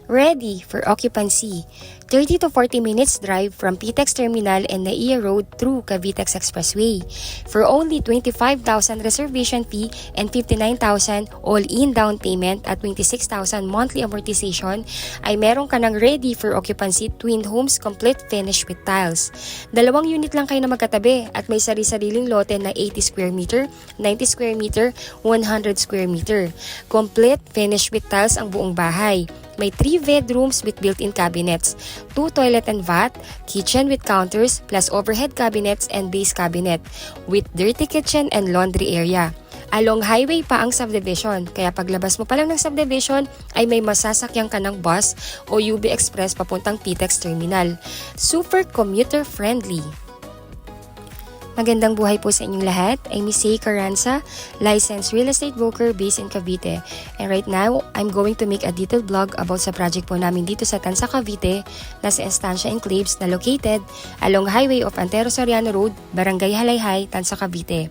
Ready for occupancy. 30 to 40 minutes drive from PTEX Terminal and Naiya Road through Cavitex Expressway. For only 25,000 reservation fee and 59,000 all-in down payment at 26,000 monthly amortization, ay meron ka ng ready for occupancy twin homes complete finish with tiles. Dalawang unit lang kayo na magkatabi at may sari-sariling lote na 80 square meter, 90 square meter, 100 square meter. Complete finish with tiles ang buong bahay. May 3 bedrooms with built-in cabinets, 2 toilet and bath, kitchen with counters, plus overhead cabinets and base cabinet, with dirty kitchen and laundry area. Along highway pa ang subdivision, kaya paglabas mo pa lang ng subdivision ay may masasakyan ka ng bus o UB Express papuntang PTEX Terminal. Super commuter friendly. Magandang buhay po sa inyong lahat. I'm Miss Say Carranza, licensed real estate broker based in Cavite. And right now, I'm going to make a detailed vlog about sa project po namin dito sa Tanza, Cavite, na sa Estancia Enclaves na located along highway of Antero Soriano Road, Barangay Halayhay, Tanza, Cavite.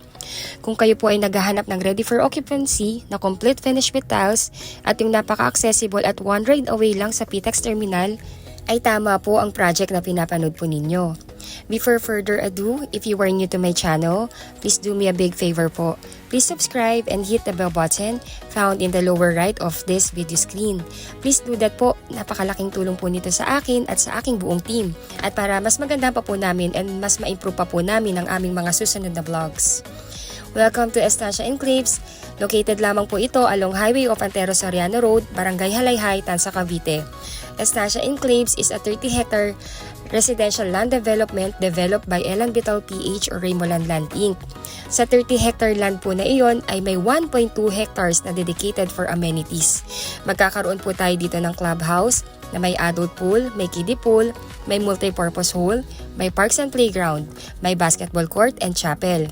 Kung kayo po ay naghahanap ng ready for occupancy na complete finish with tiles at yung napaka-accessible at one ride away lang sa PTEX Terminal, ay tama po ang project na pinapanood po ninyo. Before further ado, if you are new to my channel, please do me a big favor po. Please subscribe and hit the bell button found in the lower right of this video screen. Please do that po, napakalaking tulong po nito sa akin at sa aking buong team. At para mas maganda pa po namin and mas ma-improve pa po namin ang aming mga susunod na vlogs. Welcome to Estancia Enclaves. Located lamang po ito along highway of Antero Soriano Road, Barangay Halayhay, Tanza, Cavite. Estancia Enclaves is a 30-hectare residential land development developed by Elan Vital PH or Raymoland Land Inc. Sa 30-hectare land po na iyon ay may 1.2 hectares na dedicated for amenities. Magkakaroon po tayo dito ng clubhouse na may adult pool, may kiddie pool, may multi-purpose hall, may parks and playground, may basketball court and chapel.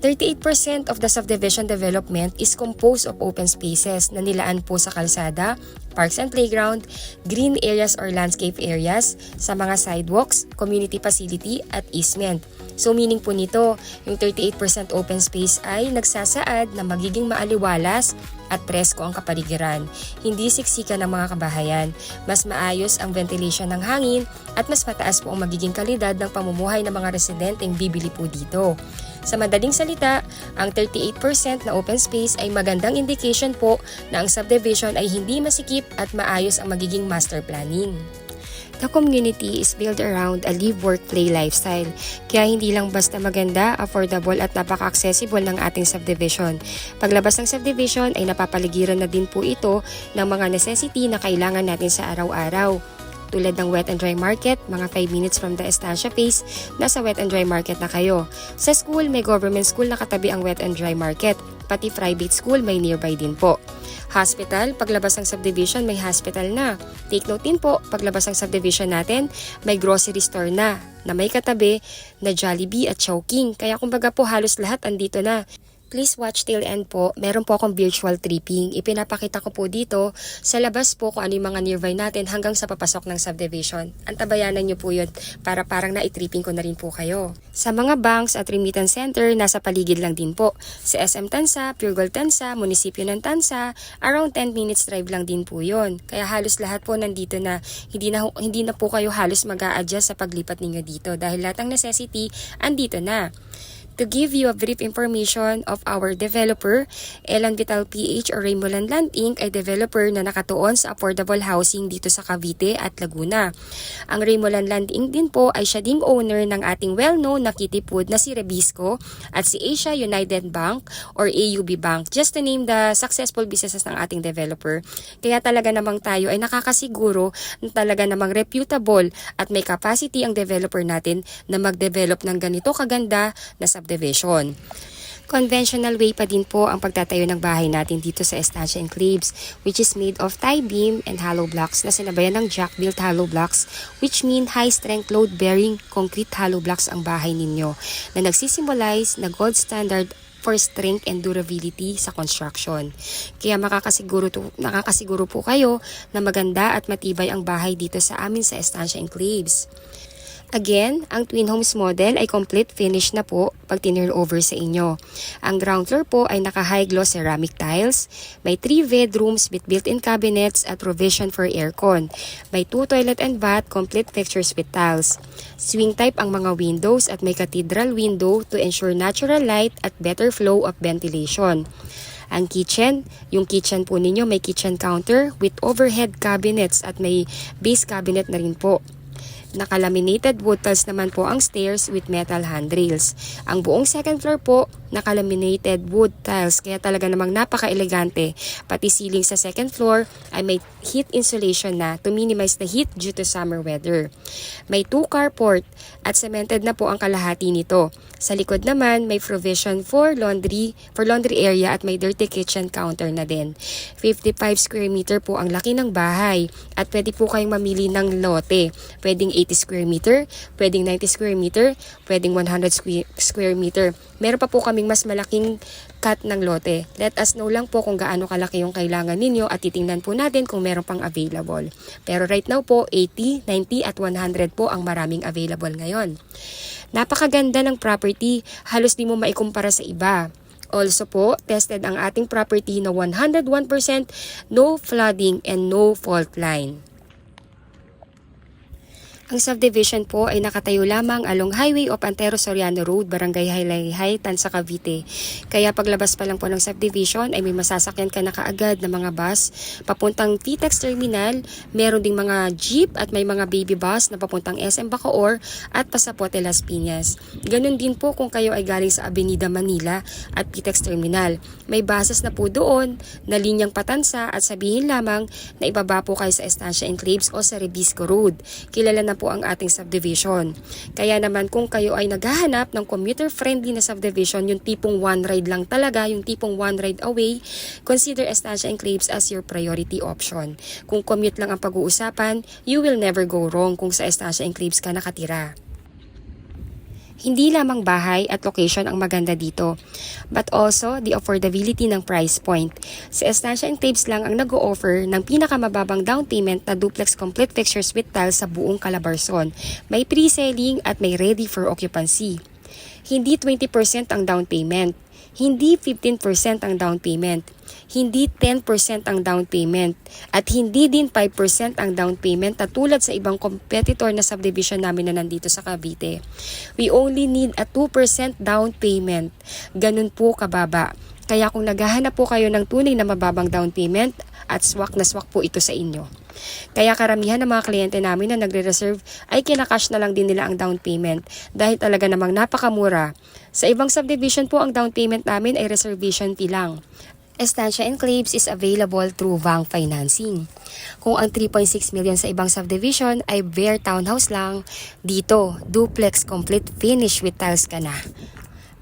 38% of the subdivision development is composed of open spaces na nilaan po sa kalsada, parks and playground, green areas or landscape areas, sa mga sidewalks, community facility at easement. So meaning po nito, yung 38% open space ay nagsasaad na magiging maaliwalas at presko ang kapaligiran. Hindi siksikan ng mga kabahayan, mas maayos ang ventilation ng hangin at mas mataas po ang magiging kalidad ng pamumuhay ng mga residenteng bibili po dito. Sa madaling salita, ang 38% na open space ay magandang indication po na ang subdivision ay hindi masikip at maayos ang magiging master planning. The community is built around a live-work-play lifestyle, kaya hindi lang basta maganda, affordable at napaka-accessible ng ating subdivision. Paglabas ng subdivision ay napapaligiran na din po ito ng mga necessity na kailangan natin sa araw-araw. Tulad ng wet and dry market, mga 5 minutes from the Estancia Phase, nasa wet and dry market na kayo. Sa school, may government school na katabi ang wet and dry market. Pati private school may nearby din po. Hospital, paglabas ng subdivision may hospital na. Take note din po, paglabas ng subdivision natin, may grocery store na may katabi na Jollibee at Chowking. Kaya kumbaga po halos lahat andito na. Please watch till end po. Meron po akong virtual tripping. Ipinapakita ko po dito sa labas po kung ano yung mga nearby natin hanggang sa papasok ng subdivision. Antabayanan nyo po yun para parang na-tripping ko na rin po kayo. Sa mga banks at remittance center, nasa paligid lang din po. Sa SM Tanza, Pure Gold Tanza, Munisipyo ng Tanza, around 10 minutes drive lang din po yun. Kaya halos lahat po nandito na. Hindi na po kayo halos mag-a-adjust sa paglipat ninyo dito dahil lahat ng necessity andito na. To give you a brief information of our developer, Elan Vital PH or Raymoland Land Inc. ay developer na nakatuon sa affordable housing dito sa Cavite at Laguna. Ang Raymoland Land Inc. din po ay siya ding owner ng ating well-known na kitty food na si Rebisco at si Asia United Bank or AUB Bank, just to name the successful businesses ng ating developer. Kaya talaga namang tayo ay nakakasiguro na talaga namang reputable at may capacity ang developer natin na mag-develop ng ganito kaganda na subdivision. Conventional way pa din po ang pagtatayo ng bahay natin dito sa Estancia Enclaves, which is made of tie beam and hollow blocks na sinabayan ng jack-built hollow blocks, which mean high-strength load-bearing concrete hollow blocks ang bahay ninyo na nagsisimbolize na gold standard for strength and durability sa construction. Kaya nakakasiguro po kayo na maganda at matibay ang bahay dito sa amin sa Estancia Enclaves. Again, ang Twin Homes model ay complete finish na po pag tinurnover sa inyo. Ang ground floor po ay naka-high gloss ceramic tiles, may 3 bedrooms with built-in cabinets at provision for aircon. May 2 toilet and bath, complete fixtures with tiles. Swing type ang mga windows at may cathedral window to ensure natural light at better flow of ventilation. Ang kitchen, yung kitchen po ninyo may kitchen counter with overhead cabinets at may base cabinet na rin po. Naka-laminated wood tiles naman po ang stairs with metal handrails. Ang buong second floor po, naka-laminated wood tiles kaya talaga namang napaka-elegante. Pati ceiling sa second floor ay may heat insulation na to minimize the heat due to summer weather. May 2 carport at cemented na po ang kalahati nito. Sa likod naman, may provision for laundry area at may dirty kitchen counter na din. 55 square meter po ang laki ng bahay at pwede po kayong mamili ng lote. Pwedeng 80 square meter, pwedeng 90 square meter, pwedeng 100 square meter. Meron pa po kaming mas malaking cut ng lote. Let us know lang po kung gaano kalaki yung kailangan ninyo at titingnan po natin kung meron pang available. Pero right now po, 80, 90 at 100 po ang maraming available ngayon. Napakaganda ng property, halos di mo maikumpara sa iba. Also po, tested ang ating property na 101% no flooding and no fault line. Ang subdivision po ay nakatayo lamang along Highway of Antero Soriano Road, Barangay Haylayhay, Tansa, Cavite. Kaya paglabas pa lang po ng subdivision ay may masasakyan ka na kaagad na mga bus papuntang TTEX Terminal. Meron ding mga jeep at may mga baby bus na papuntang SM Bacoor at Pasapote Las Piñas. Ganun din po kung kayo ay galing sa Avenida Manila at TTEX Terminal. May buses na po doon na linyang patansa at sabihin lamang na ibaba po kayo sa Estancia Enclaves o sa Rebisco Road. Kilala na po ang ating subdivision. Kaya naman kung kayo ay naghahanap ng commuter-friendly na subdivision, yung tipong one ride lang talaga, yung tipong one ride away, consider Estancia Enclaves as your priority option. Kung commute lang ang pag-uusapan, you will never go wrong kung sa Estancia Enclaves ka nakatira. Hindi lamang bahay at location ang maganda dito, but also the affordability ng price point. Si Estancia Enclaves lang ang nag-o-offer ng pinakamababang down payment na duplex complete fixtures with tiles sa buong Calabarzon. May pre-selling at may ready for occupancy. Hindi 20% ang down payment. Hindi 15% ang down payment, hindi 10% ang down payment, at hindi din 5% ang down payment na tulad sa ibang competitor na subdivision namin na nandito sa Cavite. We only need a 2% down payment. Ganun po kababa. Kaya kung naghahanap po kayo ng tunay na mababang down payment, at swak na swak po ito sa inyo. Kaya karamihan ng mga kliyente namin na nagre-reserve ay kinakash na lang din nila ang down payment dahil talaga namang napakamura. Sa ibang subdivision po ang down payment namin ay reservation fee lang. Estancia Enclaves is available through bank financing. Kung ang 3.6 million sa ibang subdivision ay bare townhouse lang, dito duplex complete finish with tiles ka na.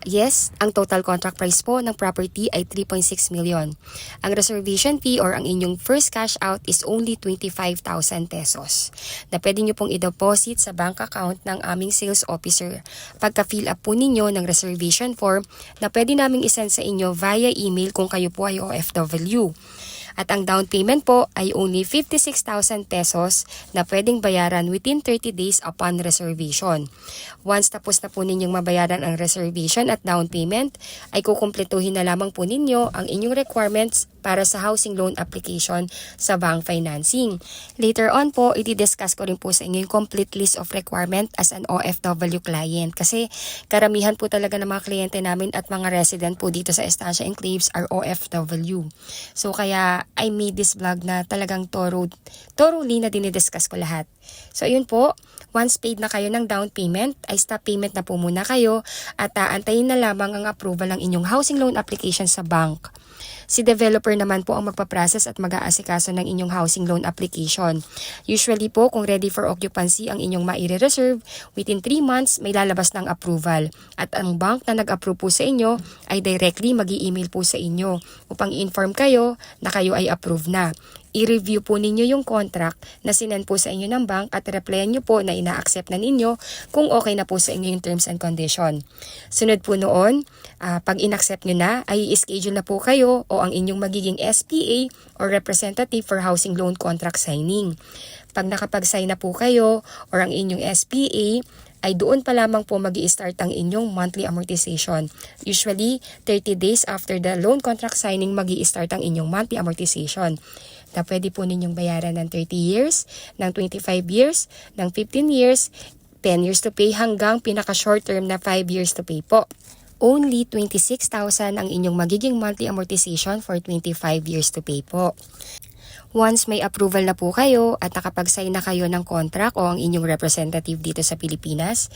Yes, ang total contract price po ng property ay 3.6 million. Ang reservation fee or ang inyong first cash out is only 25,000 pesos na pwede nyo pong i-deposit sa bank account ng aming sales officer pagka-fill up po ninyo ng reservation form na pwede naming isend sa inyo via email kung kayo po ay OFW. At ang down payment po ay only 56,000 pesos na pwedeng bayaran within 30 days upon reservation. Once tapos na po ninyong mabayaran ang reservation at down payment, ay kukumpletuhin na lamang po ninyo ang inyong requirements para sa housing loan application sa bank financing. Later on po, i-discuss ko rin po sa inyo yung complete list of requirement as an OFW client kasi karamihan po talaga ng mga kliyente namin at mga resident po dito sa Estancia Enclaves are OFW. So kaya I made this vlog na talagang thoroughly na dinidiscuss ko lahat. So yun po, once paid na kayo ng down payment, ay stop payment na po muna kayo at aantayin na lamang ang approval ng inyong housing loan application sa bank. Si developer naman po ang magpaprocess at mag-aasikaso ng inyong housing loan application. Usually po, kung ready for occupancy ang inyong maire-reserve, within 3 months may lalabas ng approval. At ang bank na nag-approve po sa inyo ay directly mag-i-email po sa inyo upang i-inform kayo na kayo ay approve na. i-review po ninyo yung contract na sinend po sa inyo ng bank at replyan nyo po na ina-accept na ninyo kung okay na po sa inyo yung terms and condition. Sunod po noon, pag in-accept nyo na, ay i-schedule na po kayo o ang inyong magiging SPA or representative for housing loan contract signing. Pag nakapag-sign na po kayo or ang inyong SPA, ay doon pa lamang po mag-i-start ang inyong monthly amortization. Usually, 30 days after the loan contract signing, mag-i-start ang inyong monthly amortization. Na pwede po ninyong bayaran ng 30 years, ng 25 years, ng 15 years, 10 years to pay hanggang pinaka-short term na 5 years to pay po. Only 26,000 ang inyong magiging monthly amortization for 25 years to pay po. Once may approval na po kayo at nakapag-sign na kayo ng contract o ang inyong representative dito sa Pilipinas,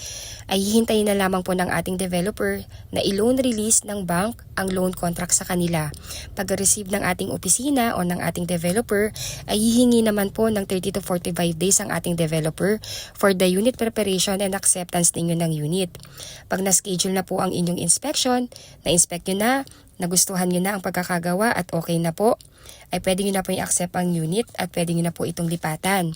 ay hihintayin na lamang po ng ating developer na i-loan release ng bank ang loan contract sa kanila. Pag-receive ng ating opisina o ng ating developer, ay hihingi naman po ng 30 to 45 days ang ating developer for the unit preparation and acceptance ninyo ng unit. Pag na-schedule na po ang inyong inspection, na-inspect nyo na, nagustuhan nyo na ang pagkakagawa at okay na po, ay pwede nyo na po i-accept ang unit at pwede nyo na po itong lipatan.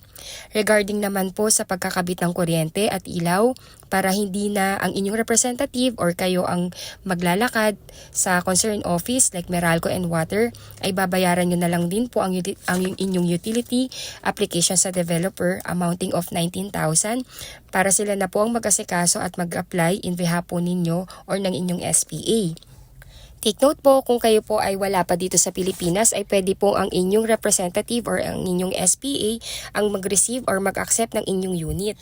Regarding naman po sa pagkakabit ng kuryente at ilaw, para hindi na ang inyong representative or kayo ang maglalakad sa concerned office like Meralco and Water, ay babayaran nyo na lang din po ang inyong utility application sa developer amounting of 19,000 para sila na po ang mag-asikaso at mag-apply in behalf po ninyo or ng inyong SPA. Take note po, kung kayo po ay wala pa dito sa Pilipinas, ay pwede po ang inyong representative or ang inyong SPA ang mag-receive or mag-accept ng inyong unit.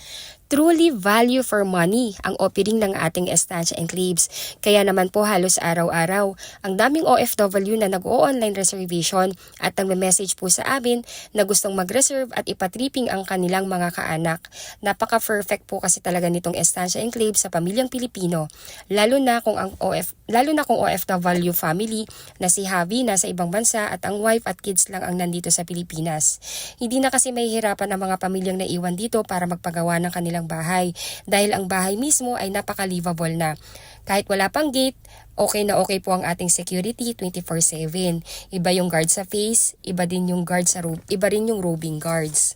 Truly value for money ang offering ng ating Estancia Enclaves. Kaya naman po halos araw-araw, ang daming OFW na nag-o-online reservation at nagme-message po sa amin na gustong mag-reserve at ipatripping ang kanilang mga kaanak. Napaka-perfect po kasi talaga nitong Estancia Enclaves sa pamilyang Pilipino, lalo na kung OFW family na si Javi nasa ibang bansa at ang wife at kids lang ang nandito sa Pilipinas. Hindi na kasi mahihirapan ang mga pamilyang naiwan dito para magpagawa ng kanilang bahay dahil ang bahay mismo ay napaka-livable na. Kahit wala pang gate, okay na okay po ang ating security 24/7. Iba yung guard sa face, iba rin yung roving guards.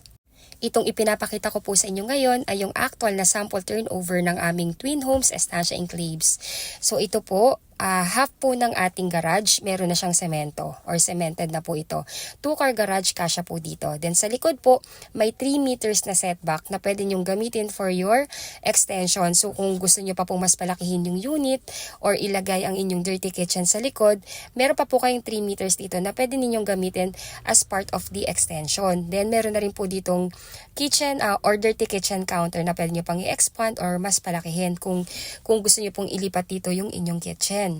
Itong ipinapakita ko po sa inyo ngayon ay yung actual na sample turnover ng aming Twin Homes Estancia Enclaves. So ito po, half po ng ating garage, meron na siyang semento or cemented na po ito. 2-car garage kasya po dito. Then sa likod po, may 3 meters na setback na pwede nyong gamitin for your extension. So kung gusto nyo pa pong mas palakihin yung unit or ilagay ang inyong dirty kitchen sa likod, meron pa po kayong 3 meters dito na pwede ninyong gamitin as part of the extension. Then meron na rin po ditong kitchen or dirty kitchen counter na pwede nyo pang i-expand or mas palakihin kung gusto nyo pong ilipat dito yung inyong kitchen.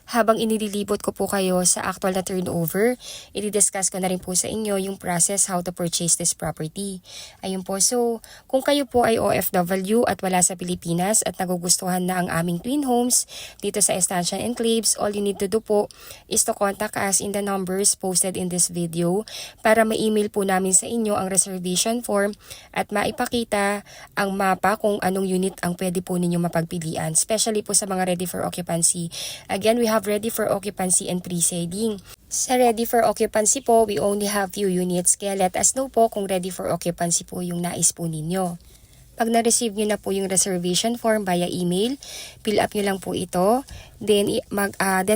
Habang inililibot ko po kayo sa actual na turnover, i-discuss ko na rin po sa inyo yung process how to purchase this property. Ayun po, so kung kayo po ay OFW at wala sa Pilipinas at nagugustuhan na ang aming Twin Homes dito sa Estancia Enclaves, all you need to do po is to contact us in the numbers posted in this video para ma-email po namin sa inyo ang reservation form at maipakita ang mapa kung anong unit ang pwede po ninyo mapagpilian, especially po sa mga ready for occupancy. Again, we have ready for occupancy and pre-selling. Sa ready for occupancy po, we only have few units, kaya let us know po kung ready for occupancy po yung nais po ninyo. Pag na-receive nyo na po yung reservation form via email, fill up nyo lang po ito. Then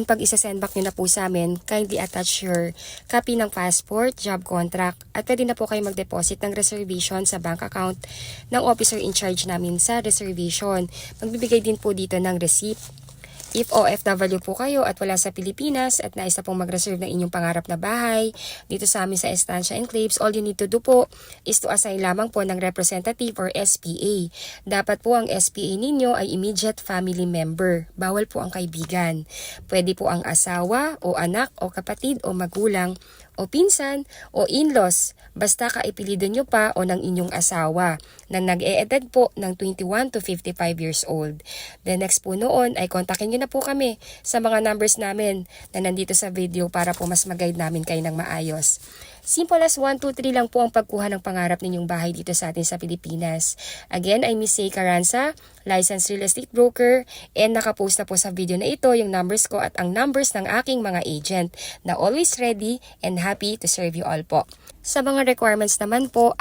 pag isa-send back nyo na po sa amin, kindly attach your copy ng passport, job contract, at pwede na po kayo mag-deposit ng reservation sa bank account ng officer in charge namin sa reservation. Magbibigay din po dito ng receipt. If OFW po kayo at wala sa Pilipinas at nais na pong mag-reserve ng inyong pangarap na bahay dito sa amin sa Estancia Enclaves, all you need to do po is to assign lamang po ng representative or SPA. Dapat po ang SPA ninyo ay immediate family member. Bawal po ang kaibigan. Pwede po ang asawa o anak o kapatid o magulang o pinsan o in-laws, basta kaipilido nyo pa o ng inyong asawa na nag-e-edad po ng 21 to 55 years old. The next po noon ay kontakin nyo na po kami sa mga numbers namin na nandito sa video para po mas mag-guide namin kayo ng maayos. Simple as 1, 2, 3 lang po ang pagkuha ng pangarap ninyong bahay dito sa atin sa Pilipinas. Again, I'm Miss Say Carranza, licensed real estate broker, and nakapost na po sa video na ito yung numbers ko at ang numbers ng aking mga agent na always ready and happy to serve you all po. Sa mga requirements naman po,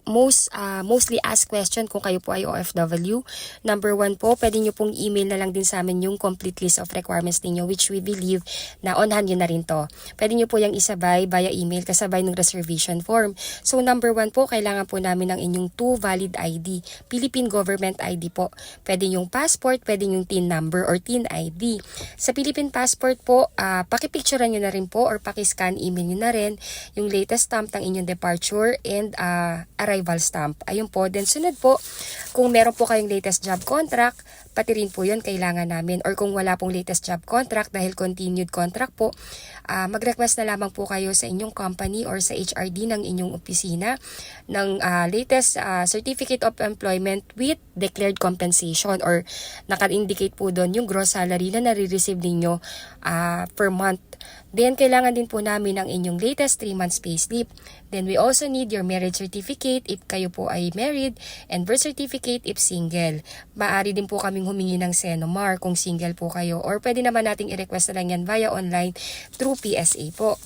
mostly asked question kung kayo po ay OFW. Number 1 po, pwede nyo pong email na lang din sa amin yung complete list of requirements ninyo, which we believe na on hand nyo na rin to. Pwede nyo po yung isabay via email kasabay ng reservation form. So number 1 po, kailangan po namin ng inyong 2 valid ID, Philippine Government ID po. Pwede yung passport, pwede yung TIN number or TIN ID. Sa Philippine passport po, pakipicturean nyo na rin po or pakiscan email nyo na rin yung latest stamp ng inyong departure and arrival stamp. Ayun po. Then sunod po, kung meron po kayong latest job contract, pati rin po yun kailangan namin. Or kung wala pong latest job contract dahil continued contract po, mag-request na lamang po kayo sa inyong company or sa HRD ng inyong opisina ng latest certificate of employment with declared compensation or naka-indicate po doon yung gross salary na nare-receive ninyo per month. Then, kailangan din po namin ang inyong latest 3 months payslip. Then, we also need your marriage certificate if kayo po ay married and birth certificate if single. Maaari din po kaming humingi ng Senomar kung single po kayo or pwede naman nating i-request na lang yan via online through PSA po.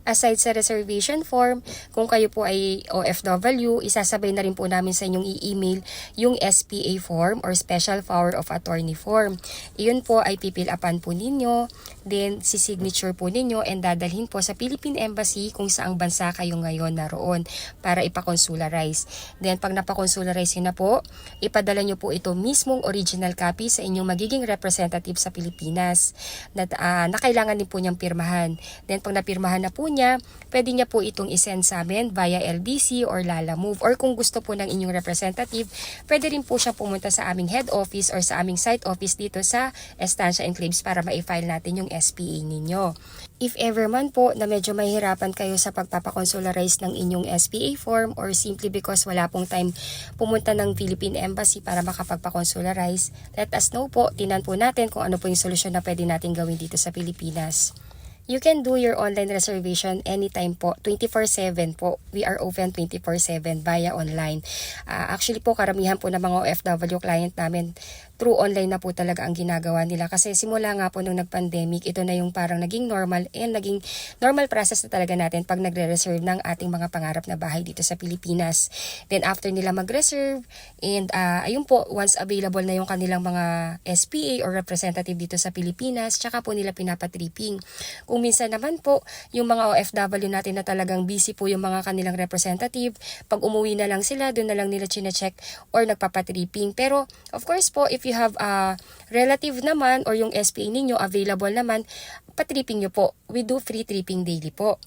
Aside sa reservation form, kung kayo po ay OFW, isasabay na rin po namin sa inyong i-email yung SPA form or Special Power of Attorney form. Iyon po ay pipil-upan po ninyo, then si-signature po ninyo and dadalhin po sa Philippine Embassy kung saang bansa kayo ngayon naroon para ipakonsularize. Then pag napakonsularize yun na po, ipadala nyo po ito mismong original copy sa inyong magiging representative sa Pilipinas na kailangan din po niyang pirmahan. Then pag napirmahan na po niya, pwede niya po itong isend sa amin via LBC or Lalamove or kung gusto po ng inyong representative, pwede rin po siya pumunta sa aming head office or sa aming site office dito sa Estancia Enclaves para ma-file natin yung SPA ninyo. If ever man po na medyo mahirapan kayo sa pagpapakonsularize ng inyong SPA form or simply because wala pong time pumunta ng Philippine Embassy para makapagpakonsularize, let us know po, tinan po natin kung ano po yung solusyon na pwede natin gawin dito sa Pilipinas. You can do your online reservation anytime po, 24/7 po. We are open 24/7 via online. Actually po, karamihan po ng mga OFW client namin, through online na po talaga ang ginagawa nila. Kasi simula nga po nung nag-pandemic, ito na yung parang naging normal and naging normal process na talaga natin pag nagre-reserve ng ating mga pangarap na bahay dito sa Pilipinas. Then after nila mag-reserve, and ayun po, once available na yung kanilang mga SPA or representative dito sa Pilipinas, tsaka po nila pinapatripping. Kung minsan naman po, yung mga OFW natin na talagang busy po yung mga kanilang representative, pag umuwi na lang sila, doon na lang nila chine-check or nagpapatripping. Pero, of course po, if you have a relative naman or yung SPA ninyo available naman, patripping nyo po. We do free tripping daily po.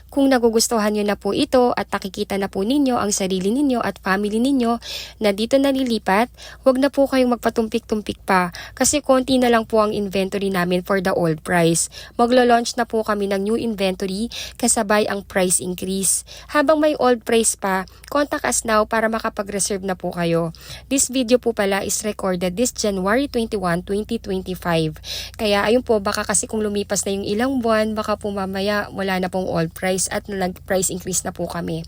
Kung nagugustuhan nyo na po ito at nakikita na po ninyo ang sarili ninyo at family ninyo na dito nalilipat, huwag na po kayong magpatumpik-tumpik pa kasi konti na lang po ang inventory namin for the old price. Maglo-launch na po kami ng new inventory kasabay ang price increase. Habang may old price pa, contact us now para makapag-reserve na po kayo. This video po pala is recorded this January 21, 2025. Kaya ayun po, baka kasi kung lumipas na yung ilang buwan, baka po mamaya wala na pong old price at nag-price increase na po kami.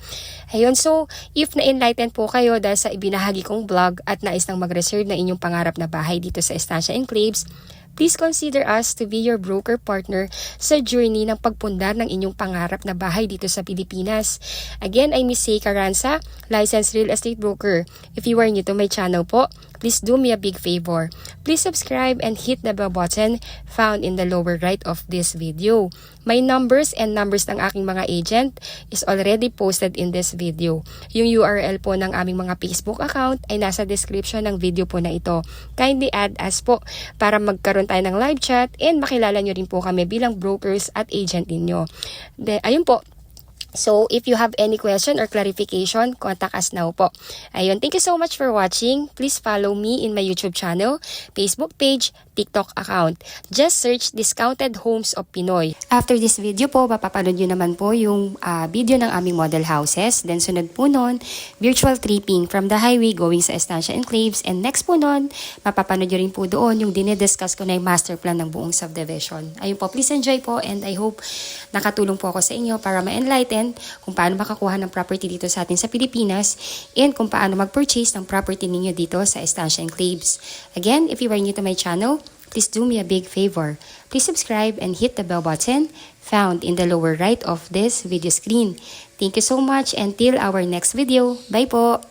Ayun, so if na-enlighten po kayo dahil sa ibinahagi kong vlog at nais nang mag-reserve na inyong pangarap na bahay dito sa Estancia Enclaves, please consider us to be your broker partner sa journey ng pagpundar ng inyong pangarap na bahay dito sa Pilipinas. Again, I'm Miss Say Carranza, licensed real estate broker. If you are new to my channel po, please do me a big favor. Please subscribe and hit the bell button found in the lower right of this video. My numbers and numbers ng aking mga agent is already posted in this video. Yung URL po ng aming mga Facebook account ay nasa description ng video po na ito. Kindly add us po para magkaroon tayo ng live chat and makilala nyo rin po kami bilang brokers at agent ninyo. Ayun po. So, if you have any question or clarification, contact us now po. Ayun, thank you so much for watching. Please follow me in my YouTube channel, Facebook page, TikTok account. Just search Discounted Homes of Pinoy. After this video po, mapapanood nyo naman po yung video ng aming model houses. Then sunod po nun, virtual tripping from the highway going sa Estancia Enclaves. And next po nun, mapapanood nyo rin po doon yung dinidiscuss ko na yung master plan ng buong subdivision. Ayun po, please enjoy po and I hope nakatulong po ako sa inyo para ma-enlighten natin kung paano makakuha ng property dito sa atin sa Pilipinas and kung paano mag-purchase ng property ninyo dito sa Estancia Enclaves. Again, if you are new to my channel, please do me a big favor. Please subscribe and hit the bell button found in the lower right of this video screen. Thank you so much and till our next video. Bye po!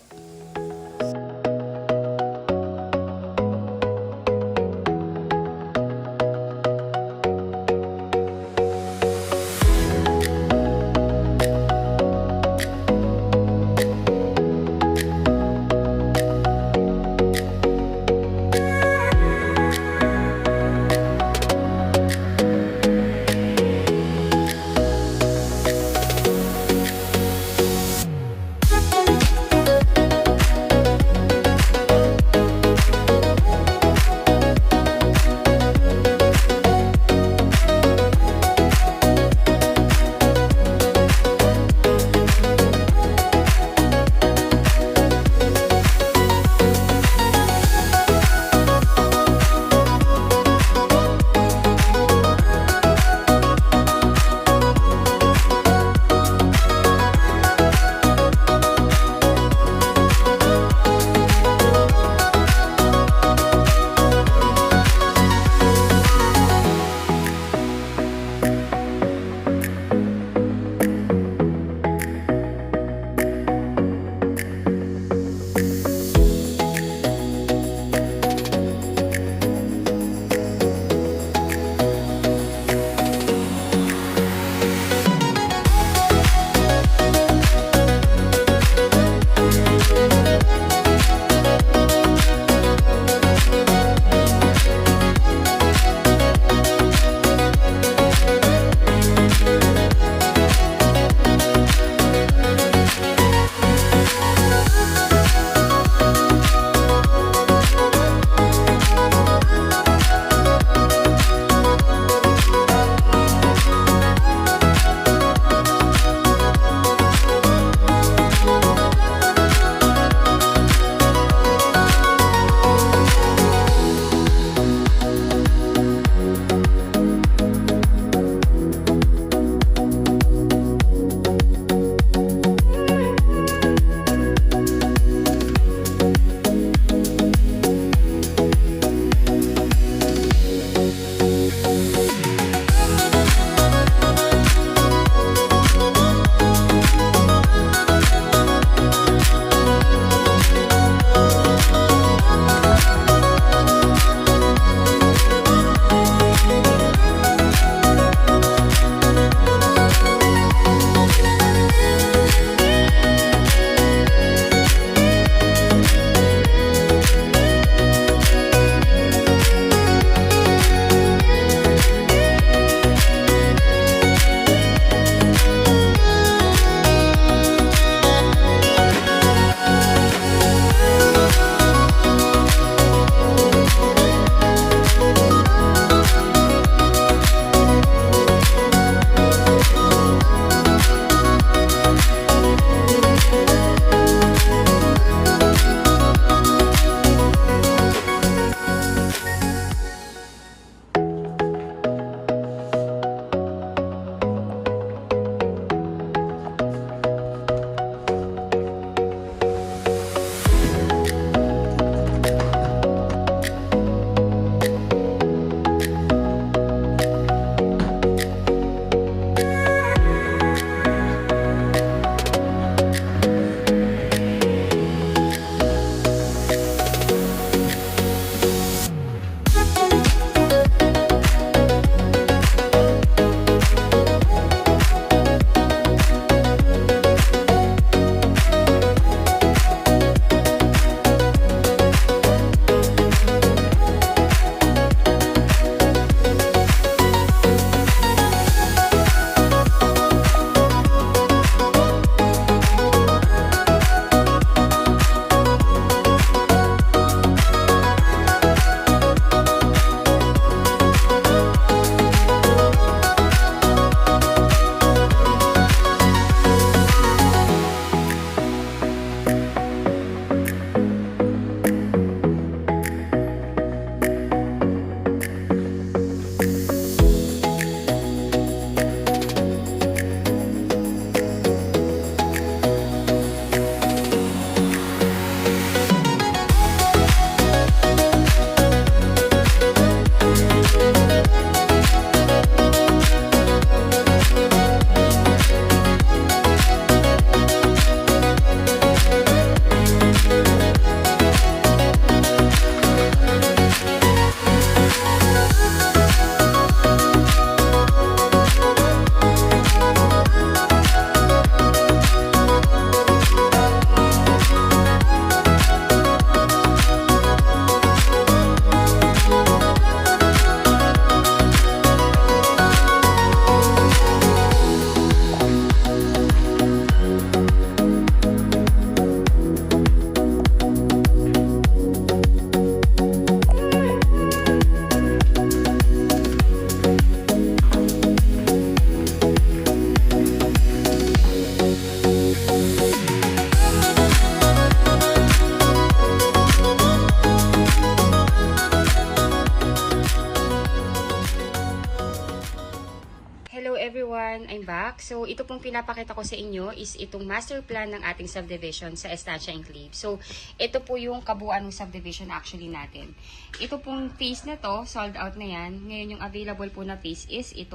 So, ito pong pinapakita ko sa inyo is itong master plan ng ating subdivision sa Estancia Enclave. So, ito po yung kabuuan ng subdivision actually natin. Ito pong phase na to, sold out na yan. Ngayon yung available po na phase is ito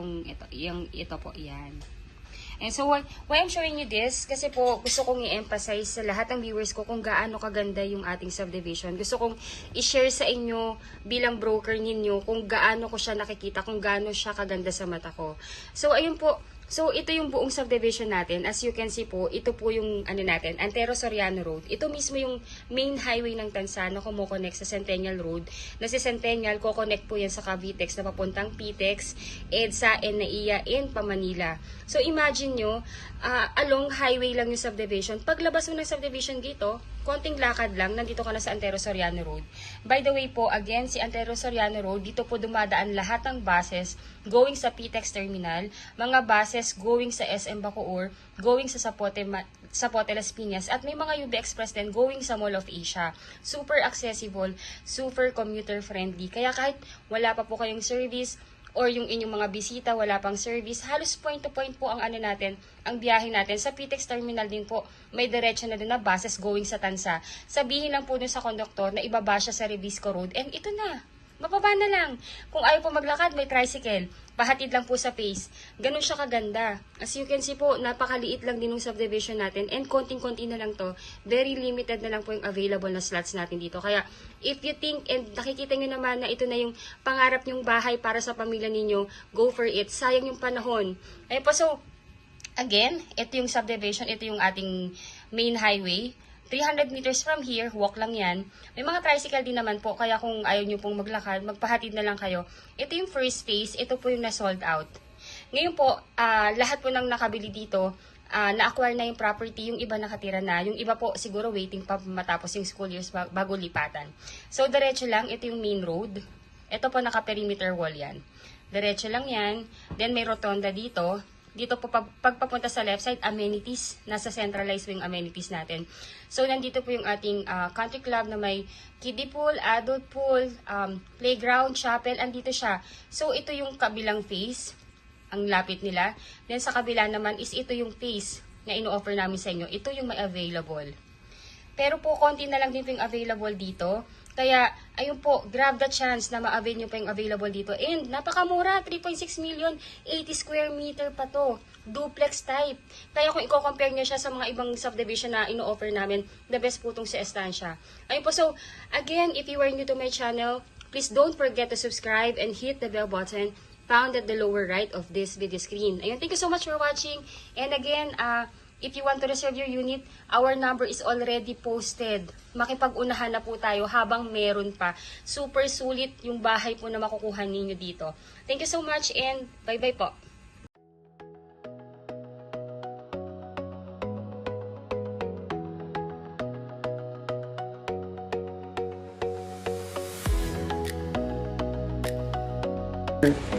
po, yan. And so, why I'm showing you this? Kasi po, gusto kong i-emphasize sa lahat ng viewers ko kung gaano kaganda yung ating subdivision. Gusto kong i-share sa inyo bilang broker ninyo kung gaano ko siya nakikita, kung gaano siya kaganda sa mata ko. So, ayun po. So, ito yung buong subdivision natin. As you can see po, ito po yung natin, Antero Soriano Road. Ito mismo yung main highway ng Tansa na kumukonect sa Centennial Road. Na si Centennial, kukonect po yan sa Cavitex na papuntang Pitex, EDSA, and NAIA, and Pamanila. So, imagine nyo, along highway lang yung subdivision. Paglabas mo ng subdivision gate, konting lakad lang, nandito ka na sa Antero Soriano Road. By the way po, again, si Antero Soriano Road, dito po dumadaan lahat ng buses going sa Pitex Terminal, mga buses going sa SM Bacoor, going sa Zapote Las Piñas, at may mga UB Express din going sa Mall of Asia. Super accessible, super commuter friendly. Kaya kahit wala pa po kayong service, or yung inyong mga bisita, wala pang service, halos point to point po ang natin, ang biyahe natin. Sa Pitex Terminal din po, may diretso na din na buses going sa Tansa. Sabihin lang po dun sa konduktor na ibaba siya sa Revisco Road, and ito na. Mababa na lang. Kung ayaw po maglakad, may tricycle. Pahatid lang po sa pace. Ganun siya kaganda. As you can see po, napakaliit lang din ng subdivision natin. And konting-konti na lang to. Very limited na lang po yung available na slots natin dito. Kaya, if you think, and nakikita nyo naman na ito na yung pangarap nyong bahay para sa pamilya ninyo, go for it. Sayang yung panahon. Ayun po, so, again, ito yung subdivision. Ito yung ating main highway. 300 meters from here, walk lang yan. May mga tricycle din naman po, kaya kung ayaw nyo pong maglakad, magpahatid na lang kayo. Ito yung first phase, ito po yung na-sold out. Ngayon po, lahat po ng nakabili dito, na-acquire na yung property, yung iba nakatira na, yung iba po siguro waiting pa matapos yung school years bago lipatan. So, diretso lang, ito yung main road. Ito po naka-perimeter wall yan. Diretso lang yan, then may rotonda dito. Dito po, pagpapunta sa left side, amenities. Nasa centralized wing amenities natin. So, nandito po yung ating country club na may kiddie pool, adult pool, playground, chapel. Andito siya. So, ito yung kabilang phase. Ang lapit nila. Then, sa kabila naman is ito yung phase na ino-offer namin sa inyo. Ito yung may available. Pero po, konti na lang din po yung available dito. Kaya, ayun po, grab the chance na ma-avail nyo pa yung available dito. And, napakamura, 3.6 million, 80 square meter pa to. Duplex type. Kaya kung i-compare nyo siya sa mga ibang subdivision na ino-offer namin, the best po itong sa Estancia. Ayun po, so, again, if you are new to my channel, please don't forget to subscribe and hit the bell button found at the lower right of this video screen. Ayun, thank you so much for watching. And again, if you want to reserve your unit, our number is already posted. Makipag-unahan na po tayo habang meron pa. Super sulit yung bahay po na makukuha ninyo dito. Thank you so much and bye-bye po.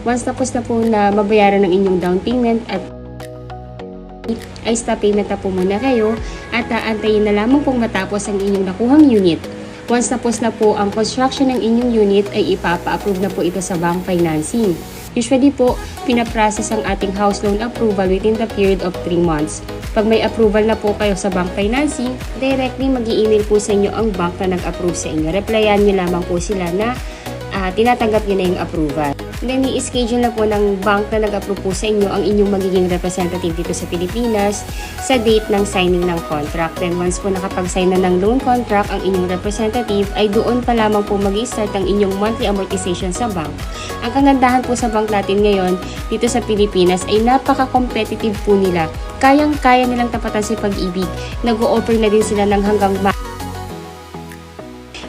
Once tapos na po na mabayaran ng inyong down payment at ay stop payment na po muna kayo at aantayin na lamang pong matapos ang inyong nakuhang unit. Once tapos na po ang construction ng inyong unit ay ipapa-approve na po ito sa bank financing. Usually po, pinaprocess ang ating house loan approval within the period of 3 months. Pag may approval na po kayo sa bank financing, directly mag-i-email po sa inyo ang bank na nag-approve sa inyo. Replyan nyo lamang po sila na tinatanggap nyo na yung approval. Then, i-schedule na po ng bank na nag-approve po sa inyo ang inyong magiging representative dito sa Pilipinas sa date ng signing ng contract. Then, once po nakapag-sign na ng loan contract ang inyong representative, ay doon pa lamang po mag-i-start ang inyong monthly amortization sa bank. Ang kagandahan po sa bank natin ngayon dito sa Pilipinas ay napaka-competitive po nila. Kayang-kaya nilang tapatan si Pag-ibig. Nag-o-offer na din sila ng hanggang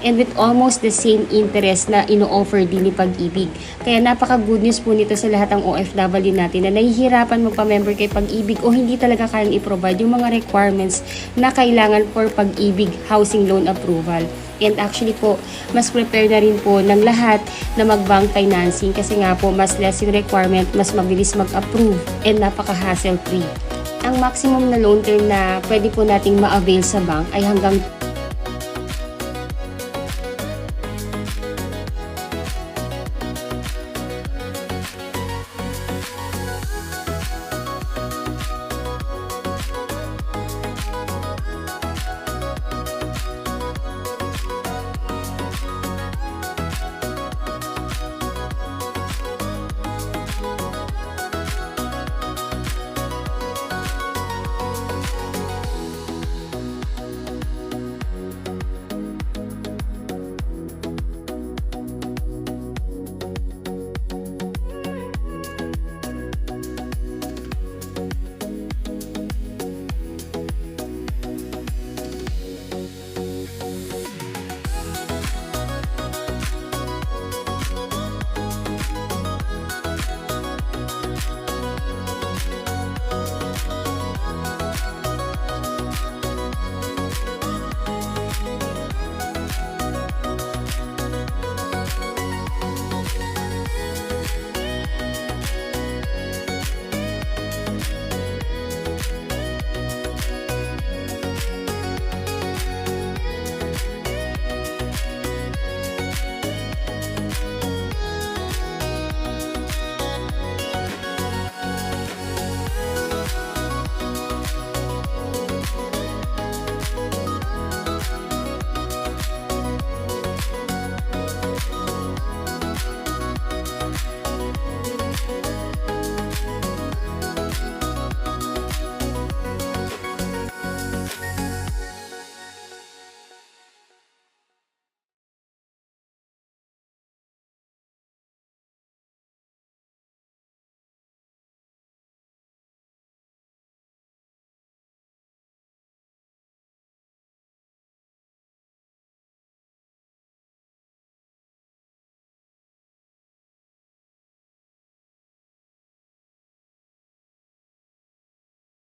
and with almost the same interest na ino-offer din ni Pag-ibig. Kaya napaka-good news po nito sa lahat ng OFW natin na nahihirapan magpa-member kay Pag-ibig o hindi talaga kayang i-provide yung mga requirements na kailangan for Pag-ibig housing loan approval. And actually po, mas prepare na rin po ng lahat na mag-bank financing kasi nga po mas less yung requirement, mas mabilis mag-approve and napaka-hassle free. Ang maximum na loan term na pwede po nating ma-avail sa bank ay hanggang